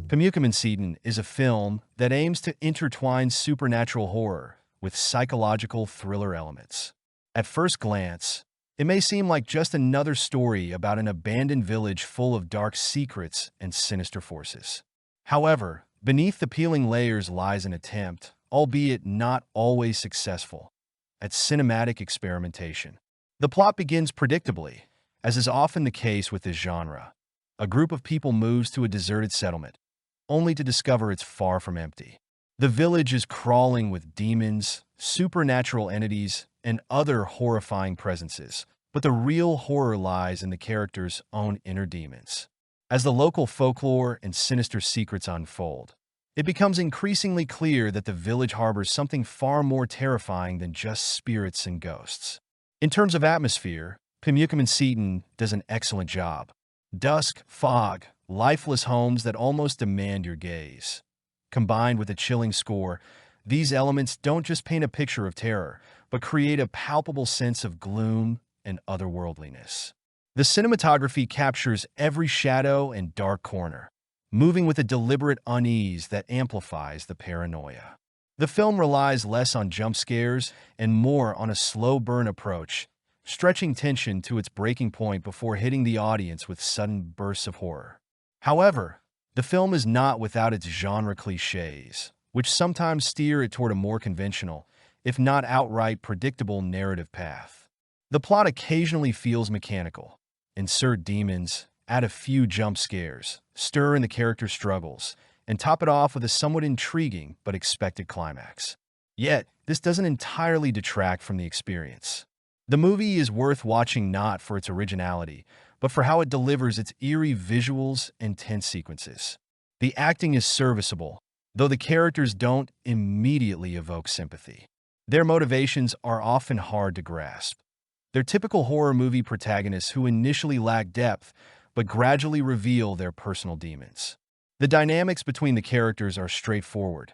Pemukiman Setan is a film that aims to intertwine supernatural horror with psychological thriller elements. At first glance, it may seem like just another story about an abandoned village full of dark secrets and sinister forces. However, beneath the peeling layers lies an attempt, albeit not always successful, at cinematic experimentation. The plot begins predictably, as is often the case with this genre. A group of people moves to a deserted settlement, only to discover it's far from empty. The village is crawling with demons, supernatural entities, and other horrifying presences, but the real horror lies in the characters' own inner demons. As the local folklore and sinister secrets unfold, it becomes increasingly clear that the village harbors something far more terrifying than just spirits and ghosts. In terms of atmosphere, Pemukiman Setan does an excellent job. Dusk, fog, lifeless homes that almost demand your gaze. Combined with a chilling score, these elements don't just paint a picture of terror, but create a palpable sense of gloom and otherworldliness. The cinematography captures every shadow and dark corner, moving with a deliberate unease that amplifies the paranoia. The film relies less on jump scares and more on a slow burn approach, stretching tension to its breaking point before hitting the audience with sudden bursts of horror. However, the film is not without its genre cliches, which sometimes steer it toward a more conventional, if not outright predictable narrative path. The plot occasionally feels mechanical. Insert demons, add a few jump scares, stir in the character struggles, and top it off with a somewhat intriguing but expected climax. Yet, this doesn't entirely detract from the experience. The movie is worth watching not for its originality, but for how it delivers its eerie visuals and tense sequences. The acting is serviceable, though the characters don't immediately evoke sympathy. Their motivations are often hard to grasp. They're typical horror movie protagonists who initially lack depth, but gradually reveal their personal demons. The dynamics between the characters are straightforward.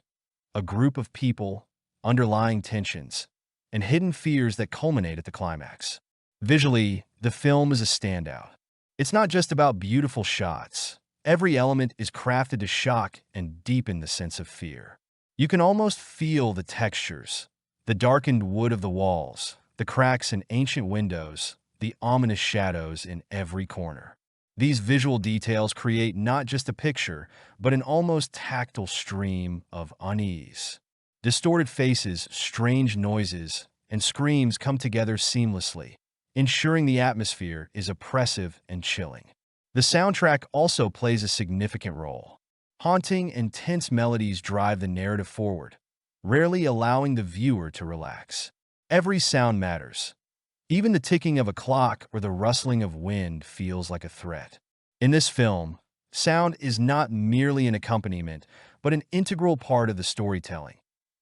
A group of people, underlying tensions, and hidden fears that culminate at the climax. Visually, the film is a standout. It's not just about beautiful shots. Every element is crafted to shock and deepen the sense of fear. You can almost feel the textures, the darkened wood of the walls, the cracks in ancient windows, the ominous shadows in every corner. These visual details create not just a picture, but an almost tactile stream of unease. Distorted faces, strange noises, and screams come together seamlessly, ensuring the atmosphere is oppressive and chilling. The soundtrack also plays a significant role. Haunting and tense melodies drive the narrative forward, rarely allowing the viewer to relax. Every sound matters. Even the ticking of a clock or the rustling of wind feels like a threat. In this film, sound is not merely an accompaniment, but an integral part of the storytelling,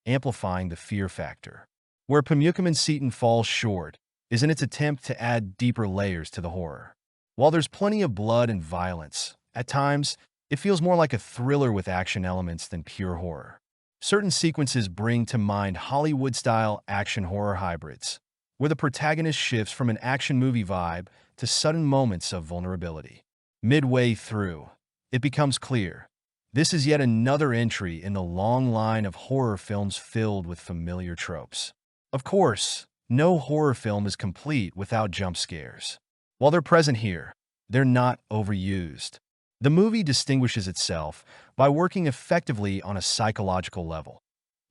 amplifying the fear factor. Where Pemukiman Setan falls short is in its attempt to add deeper layers to the horror. While there's plenty of blood and violence, at times, it feels more like a thriller with action elements than pure horror. Certain sequences bring to mind Hollywood-style action horror hybrids, where the protagonist shifts from an action movie vibe to sudden moments of vulnerability. Midway through, it becomes clear. This is yet another entry in the long line of horror films filled with familiar tropes. Of course, no horror film is complete without jump scares. While they're present here, they're not overused. The movie distinguishes itself by working effectively on a psychological level.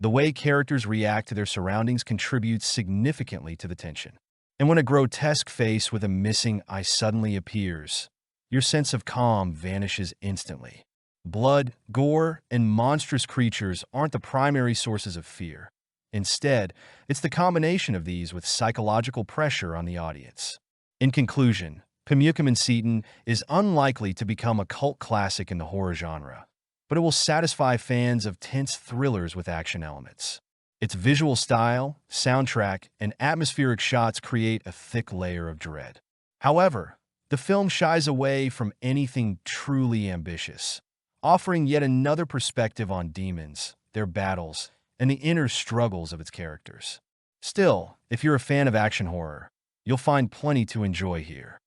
The way characters react to their surroundings contributes significantly to the tension. And when a grotesque face with a missing eye suddenly appears, your sense of calm vanishes instantly. Blood, gore, and monstrous creatures aren't the primary sources of fear. Instead, it's the combination of these with psychological pressure on the audience. In conclusion, Pemukiman Setan is unlikely to become a cult classic in the horror genre, but it will satisfy fans of tense thrillers with action elements. Its visual style, soundtrack, and atmospheric shots create a thick layer of dread. However, the film shies away from anything truly ambitious, offering yet another perspective on demons, their battles, and the inner struggles of its characters. Still, if you're a fan of action horror, you'll find plenty to enjoy here.